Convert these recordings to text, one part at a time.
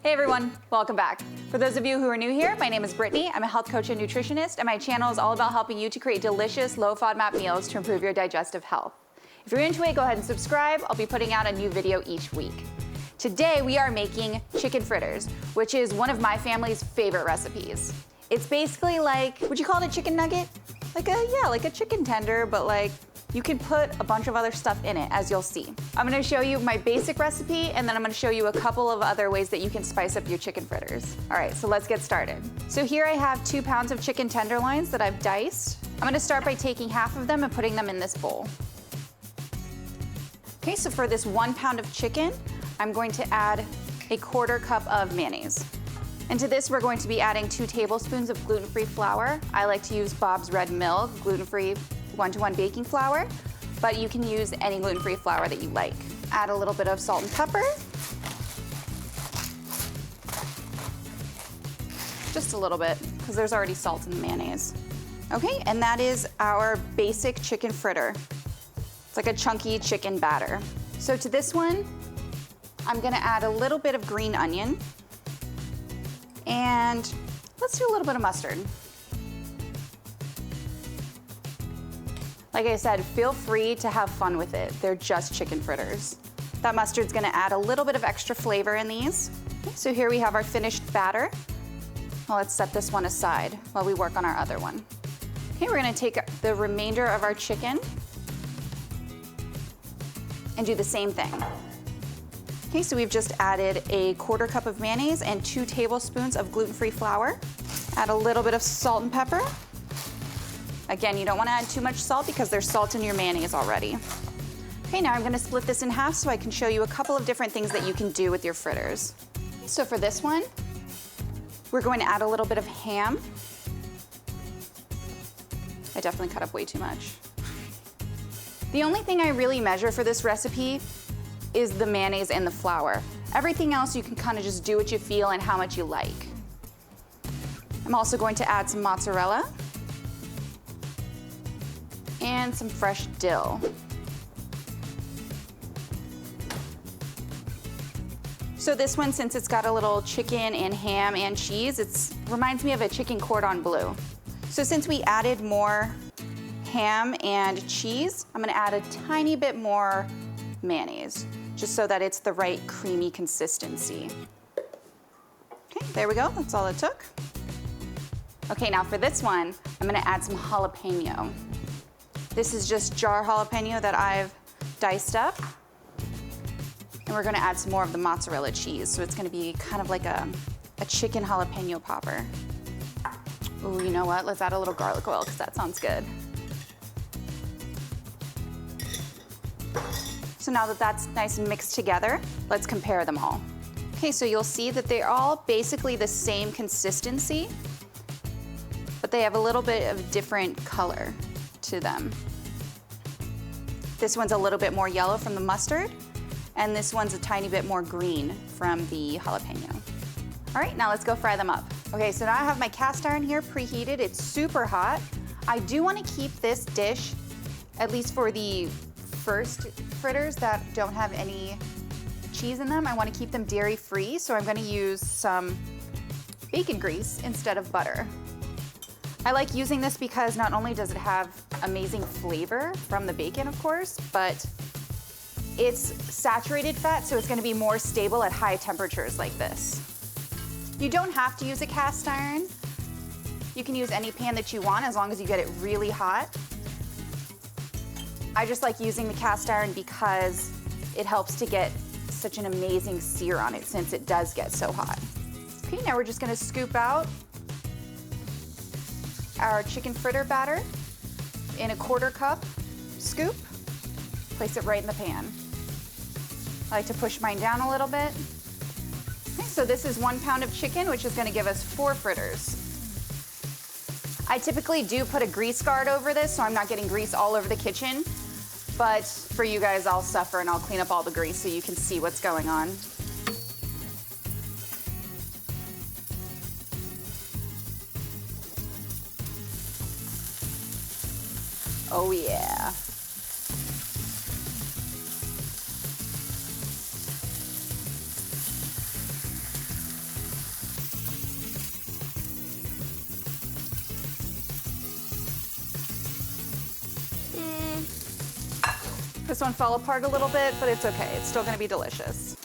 Hey everyone, welcome back. For those of you who are new here, my name is Brittany. I'm a health coach and nutritionist, and my channel is all about helping you to create delicious, low FODMAP meals to improve your digestive health. If you're into it, go ahead and subscribe. I'll be putting out a new video each week. Today we are making chicken fritters, which is one of my family's favorite recipes. It's basically like, would you call it a chicken nugget? Like a chicken tender, but like you can put a bunch of other stuff in it, as you'll see. I'm gonna show you my basic recipe, and then I'm gonna show you a couple of other ways that you can spice up your chicken fritters. All right, so let's get started. So here I have 2 pounds of chicken tenderloins that I've diced. I'm gonna start by taking half of them and putting them in this bowl. Okay, so for this 1 pound of chicken, I'm going to add a 1/4 cup of mayonnaise. And to this, we're going to be adding 2 tablespoons of gluten-free flour. I like to use Bob's Red Mill gluten-free 1-to-1 baking flour, but you can use any gluten-free flour that you like. Add a little bit of salt and pepper. Just a little bit, because there's already salt in the mayonnaise. Okay, and that is our basic chicken fritter. It's like a chunky chicken batter. So to this one, I'm gonna add a little bit of green onion, and let's do a little bit of mustard. Like I said, feel free to have fun with it. They're just chicken fritters. That mustard's gonna add a little bit of extra flavor in these. So here we have our finished batter. Well, let's set this one aside while we work on our other one. Okay, we're gonna take the remainder of our chicken and do the same thing. Okay, so we've just added a 1/4 cup of mayonnaise and 2 tablespoons of gluten-free flour. Add a little bit of salt and pepper. Again, you don't want to add too much salt because there's salt in your mayonnaise already. Okay, now I'm going to split this in half so I can show you a couple of different things that you can do with your fritters. So for this one, we're going to add a little bit of ham. I definitely cut up way too much. The only thing I really measure for this recipe is the mayonnaise and the flour. Everything else you can kind of just do what you feel and how much you like. I'm also going to add some mozzarella and some fresh dill. So this one, since it's got a little chicken and ham and cheese, it reminds me of a chicken cordon bleu. So since we added more ham and cheese, I'm gonna add a tiny bit more mayonnaise, just so that it's the right creamy consistency. Okay, there we go, that's all it took. Okay, now for this one, I'm gonna add some jalapeno. This is just jar jalapeno that I've diced up. And we're gonna add some more of the mozzarella cheese. So it's gonna be kind of like a chicken jalapeno popper. Ooh, you know what? Let's add a little garlic oil because that sounds good. So now that that's nice and mixed together, let's compare them all. Okay, so you'll see that they're all basically the same consistency, but they have a little bit of different color to them. This one's a little bit more yellow from the mustard, and this one's a tiny bit more green from the jalapeno. All right, now let's go fry them up. Okay, so now I have my cast iron here preheated. It's super hot. I do want to keep this dish, at least for the first fritters that don't have any cheese in them, I want to keep them dairy-free, so I'm going to use some bacon grease instead of butter. I like using this because not only does it have amazing flavor from the bacon, of course, but it's saturated fat, so it's gonna be more stable at high temperatures like this. You don't have to use a cast iron. You can use any pan that you want as long as you get it really hot. I just like using the cast iron because it helps to get such an amazing sear on it since it does get so hot. Okay, now we're just gonna scoop out our chicken fritter batter in a 1/4 cup scoop. Place it right in the pan. I like to push mine down a little bit. Okay, so this is 1 pound of chicken, which is gonna give us 4 fritters. I typically do put a grease guard over this, so I'm not getting grease all over the kitchen, but for you guys, I'll suffer and I'll clean up all the grease so you can see what's going on. Oh yeah. This one fell apart a little bit, but it's okay. It's still gonna be delicious.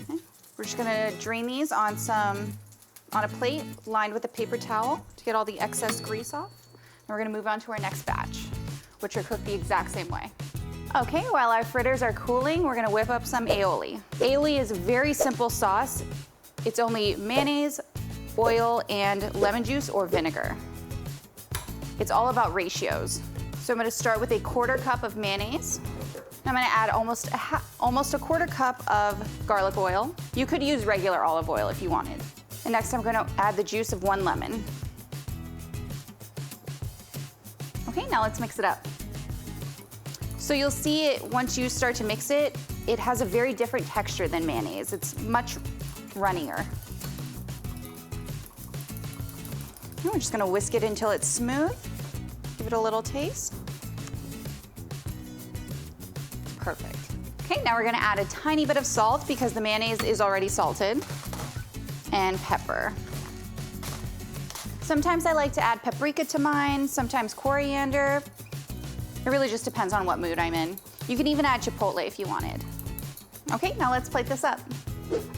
Okay. We're just gonna drain these on a plate lined with a paper towel to get all the excess grease off. And we're gonna move on to our next batch, which are cooked the exact same way. Okay, while our fritters are cooling, we're gonna whip up some aioli. Aioli is a very simple sauce. It's only mayonnaise, oil, and lemon juice or vinegar. It's all about ratios. So I'm gonna start with a 1/4 cup of mayonnaise. I'm gonna add almost a 1/4 cup of garlic oil. You could use regular olive oil if you wanted. And next I'm gonna add the juice of 1 lemon. Okay, now let's mix it up. So you'll see it, once you start to mix it, it has a very different texture than mayonnaise. It's much runnier. And we're just gonna whisk it until it's smooth. Give it a little taste. Perfect. Okay, now we're gonna add a tiny bit of salt because the mayonnaise is already salted. And pepper. Sometimes I like to add paprika to mine, sometimes coriander. It really just depends on what mood I'm in. You can even add chipotle if you wanted. Okay, now let's plate this up.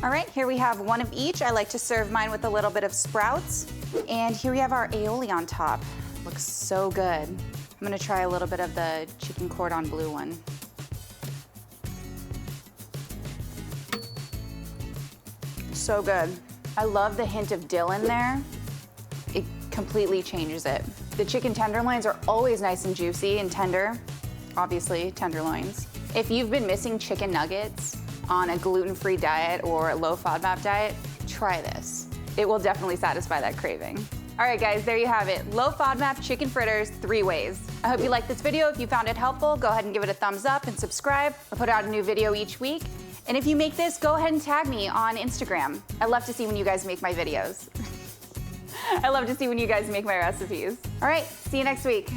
All right, here we have one of each. I like to serve mine with a little bit of sprouts. And here we have our aioli on top. Looks so good. I'm gonna try a little bit of the chicken cordon bleu one. So good. I love the hint of dill in there. It completely changes it. The chicken tenderloins are always nice and juicy and tender. Obviously, tenderloins. If you've been missing chicken nuggets on a gluten-free diet or a low FODMAP diet, try this. It will definitely satisfy that craving. All right, guys, there you have it. Low FODMAP chicken fritters 3 ways. I hope you liked this video. If you found it helpful, go ahead and give it a thumbs up and subscribe. I put out a new video each week. And if you make this, go ahead and tag me on Instagram. I love to see when you guys make my videos. I love to see when you guys make my recipes. All right, see you next week.